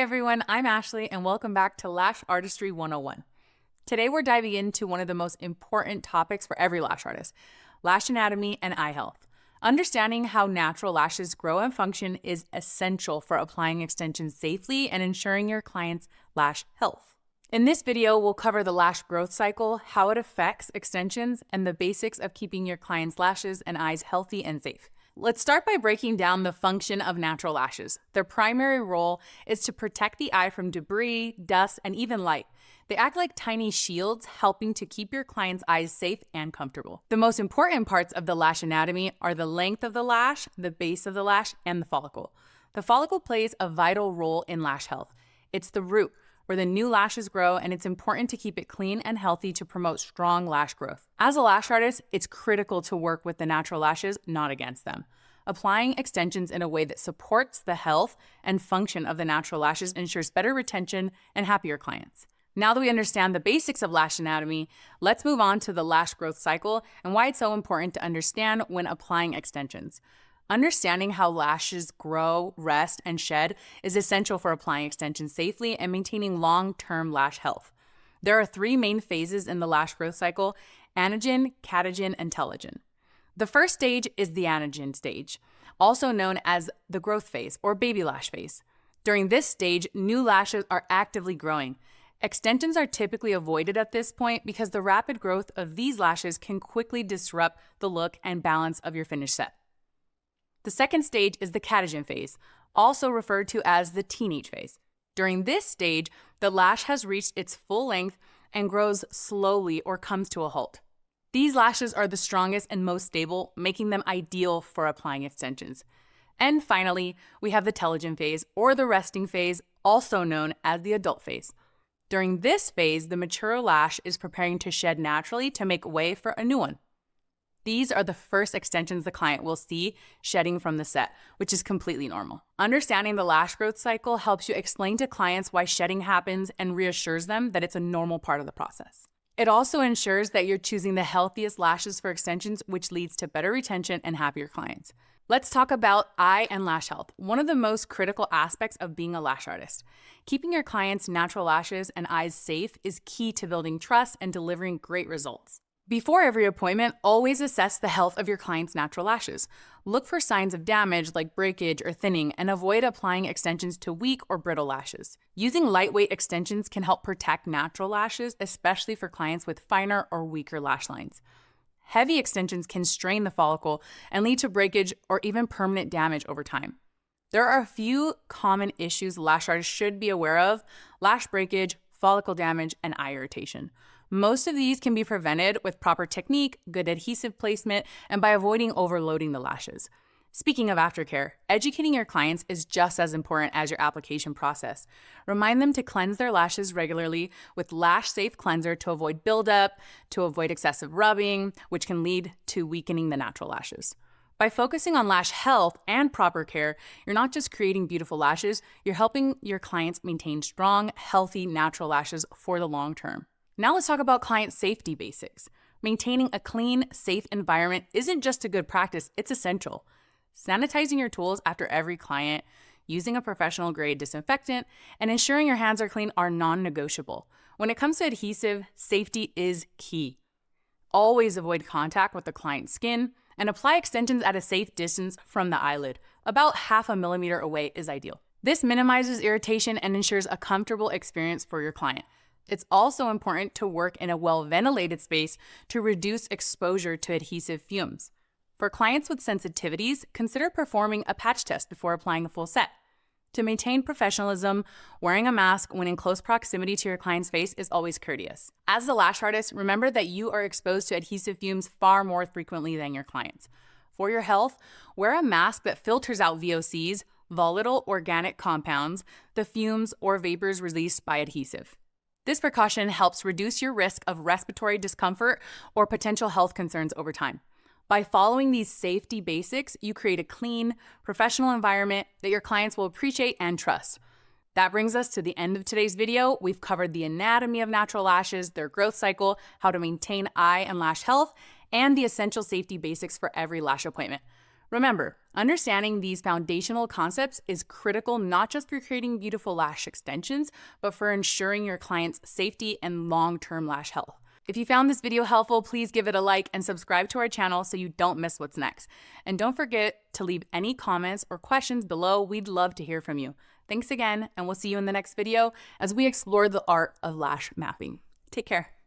everyone, I'm Ashley and welcome back to Lash Artistry 101. Today we're diving into one of the most important topics for every lash artist, lash anatomy and eye health. Understanding how natural lashes grow and function is essential for applying extensions safely and ensuring your client's lash health. In this video, we'll cover the lash growth cycle, how it affects extensions, and the basics of keeping your client's lashes and eyes healthy and safe. Let's start by breaking down the function of natural lashes. Their primary role is to protect the eye from debris, dust, and even light. They act like tiny shields, helping to keep your client's eyes safe and comfortable. The most important parts of the lash anatomy are the length of the lash, the base of the lash, and the follicle. The follicle plays a vital role in lash health. It's the root where the new lashes grow, and it's important to keep it clean and healthy to promote strong lash growth. As a lash artist, it's critical to work with the natural lashes, not against them. Applying extensions in a way that supports the health and function of the natural lashes ensures better retention and happier clients. Now that we understand the basics of lash anatomy, let's move on to the lash growth cycle and why it's so important to understand when applying extensions. Understanding how lashes grow, rest, and shed is essential for applying extensions safely and maintaining long-term lash health. There are three main phases in the lash growth cycle: Anagen, catagen, and telogen. The first stage is the Anagen stage, also known as the growth phase or baby lash phase. During this stage, new lashes are actively growing. Extensions are typically avoided at this point because the rapid growth of these lashes can quickly disrupt the look and balance of your finished set. The second stage is the catagen phase, also referred to as the teenage phase. During this stage, the lash has reached its full length and grows slowly or comes to a halt. These lashes are the strongest and most stable, making them ideal for applying extensions. And finally, we have the telogen phase or the resting phase, also known as the adult phase. During this phase, the mature lash is preparing to shed naturally to make way for a new one. These are the first extensions the client will see shedding from the set, which is completely normal. Understanding the lash growth cycle helps you explain to clients why shedding happens and reassures them that it's a normal part of the process. It also ensures that you're choosing the healthiest lashes for extensions, which leads to better retention and happier clients. Let's talk about eye and lash health, one of the most critical aspects of being a lash artist. Keeping your clients' natural lashes and eyes safe is key to building trust and delivering great results. Before every appointment, always assess the health of your client's natural lashes. Look for signs of damage like breakage or thinning and avoid applying extensions to weak or brittle lashes. Using lightweight extensions can help protect natural lashes, especially for clients with finer or weaker lash lines. Heavy extensions can strain the follicle and lead to breakage or even permanent damage over time. There are a few common issues lash artists should be aware of: lash breakage, follicle damage, and eye irritation. Most of these can be prevented with proper technique, good adhesive placement, and by avoiding overloading the lashes. Speaking of aftercare, educating your clients is just as important as your application process. Remind them to cleanse their lashes regularly with Lash Safe Cleanser to avoid buildup, to avoid excessive rubbing, which can lead to weakening the natural lashes. By focusing on lash health and proper care, you're not just creating beautiful lashes, you're helping your clients maintain strong, healthy, natural lashes for the long term. Now let's talk about client safety basics. Maintaining a clean, safe environment isn't just a good practice, it's essential. Sanitizing your tools after every client, using a professional-grade disinfectant, and ensuring your hands are clean are non-negotiable. When it comes to adhesive, safety is key. Always avoid contact with the client's skin and apply extensions at a safe distance from the eyelid. About 0.5 millimeter away is ideal. This minimizes irritation and ensures a comfortable experience for your client. It's also important to work in a well-ventilated space to reduce exposure to adhesive fumes. For clients with sensitivities, consider performing a patch test before applying a full set. To maintain professionalism, wearing a mask when in close proximity to your client's face is always courteous. As a lash artist, remember that you are exposed to adhesive fumes far more frequently than your clients. For your health, wear a mask that filters out VOCs, volatile organic compounds, the fumes or vapors released by adhesive. This precaution helps reduce your risk of respiratory discomfort or potential health concerns over time. By following these safety basics, you create a clean, professional environment that your clients will appreciate and trust. That brings us to the end of today's video. We've covered the anatomy of natural lashes, their growth cycle, how to maintain eye and lash health, and the essential safety basics for every lash appointment. Remember, understanding these foundational concepts is critical not just for creating beautiful lash extensions, but for ensuring your client's safety and long-term lash health. If you found this video helpful, please give it a like and subscribe to our channel so you don't miss what's next. And don't forget to leave any comments or questions below. We'd love to hear from you. Thanks again, and we'll see you in the next video as we explore the art of lash mapping. Take care.